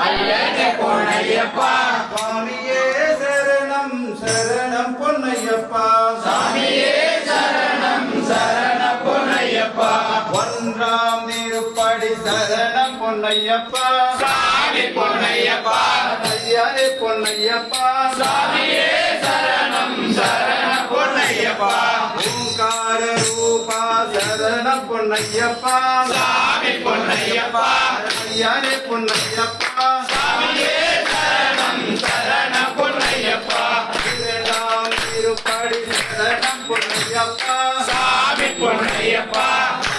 ஐயனே பொன்னையப்பா சுவாமியே சரணம் சரணம் பொன்னையப்பா சாமியே சரணம் சரணம் பொன்னையப்பா ஒன்றாம் திருப்படி சரணம் பொன்னையப்பா சாமி பொன்னையப்பா ஐயனே பொன்னையப்பா சாமியே சரணம் சரணம் பொன்னையப்பா ஓங்கார ரூபா சரணம் பொன்னையப்பா சாமி பொன்னையப்பா ஐயனே பொன்னையப்பா சாமியே சரணம் சரணம் பொன்னையப்பா இரண்டாம் திருப்படி சரணம் பொன்னையப்பா சாமி பொன்னையப்பா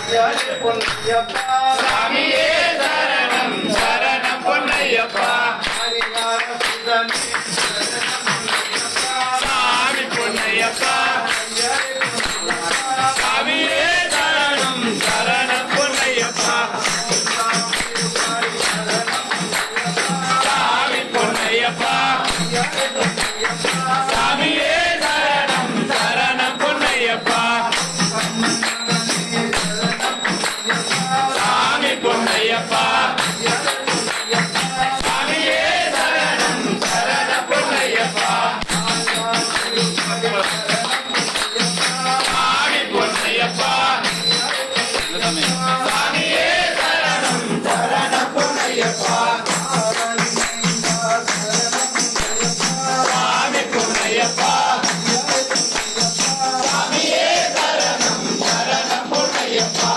ஐயனே பொன்னையப்பா சாமியே சரணம் சரணம் பொன்னையப்பா ஹரிஹர சுதனே சரணம் பொன்னையப்பா சாமி பொன்னையப்பா சாமியே சரணம் சரணம் பொன்னையப்பா சாமி பொன்னையப்பா சாமியே சரணம் சரணம் பொன்னையப்பா சாமி பொன்னையப்பா சாமியே சரணம் சரணம் பொன்னையப்பா சாமி பொன்னையப்பா சாமியே சரணம் சரணம் பொன்னையப்பா சாமி பொன்னையப்பா சாமியே சரணம் சரணம் பொன்னையப்பா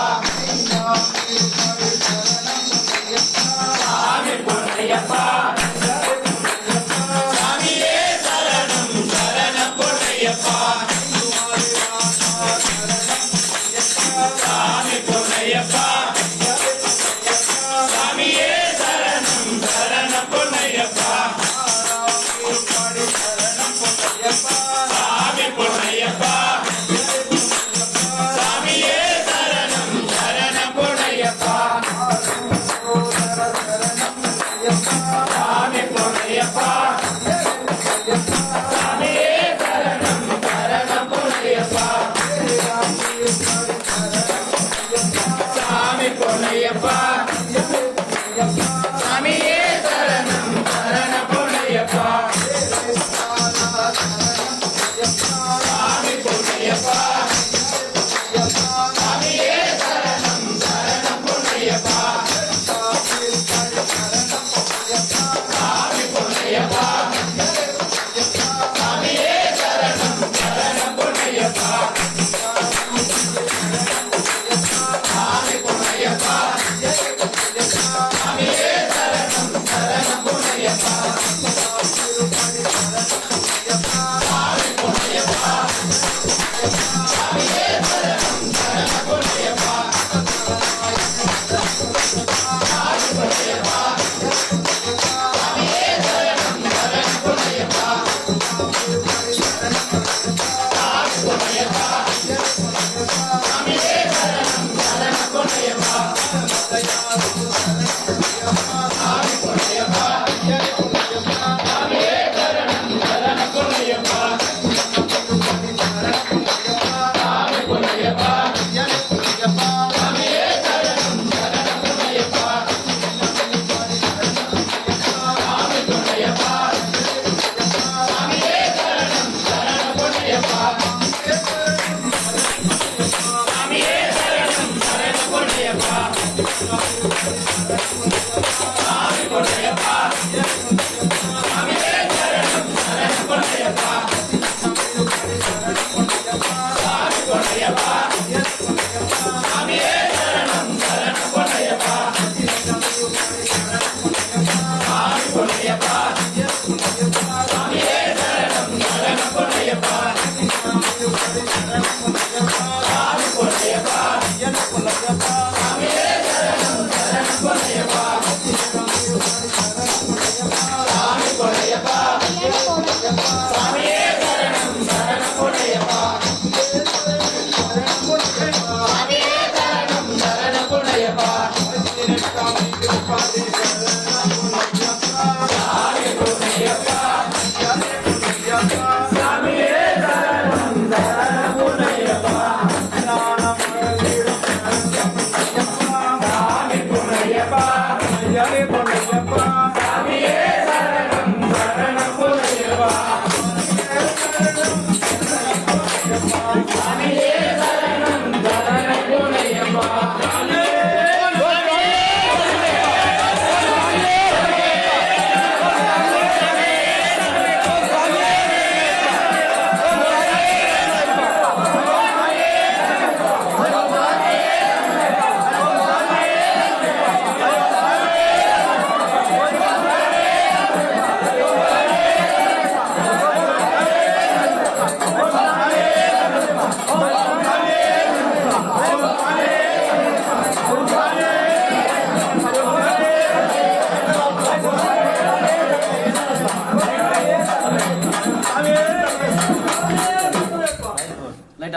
சாமி பொன்னையப்பா சாமியே சரணம் சரணம் பொன்னையப்பா சாமி பொன்னையப்பா சாமியே சரணம் சரணம் பொன்னையப்பா சாமி பொன்னையப்பா சாமியே சரணம் சரணம் பொன்னையப்பா சாமி பொன்னையப்பா சாமியே சரணம் சரணம் பொன்னையப்பா சாமி பொன்னையப்பா சாமியே சரணம் சரணம் பொன்னையப்பா சாமி பொன்னையப்பா சாமியே சரணம் சரணம் பொன்னையப்பா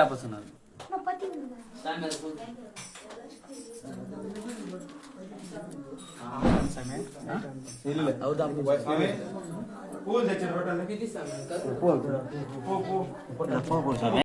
లేకపోతున్నారు పూలు తెచ్చారు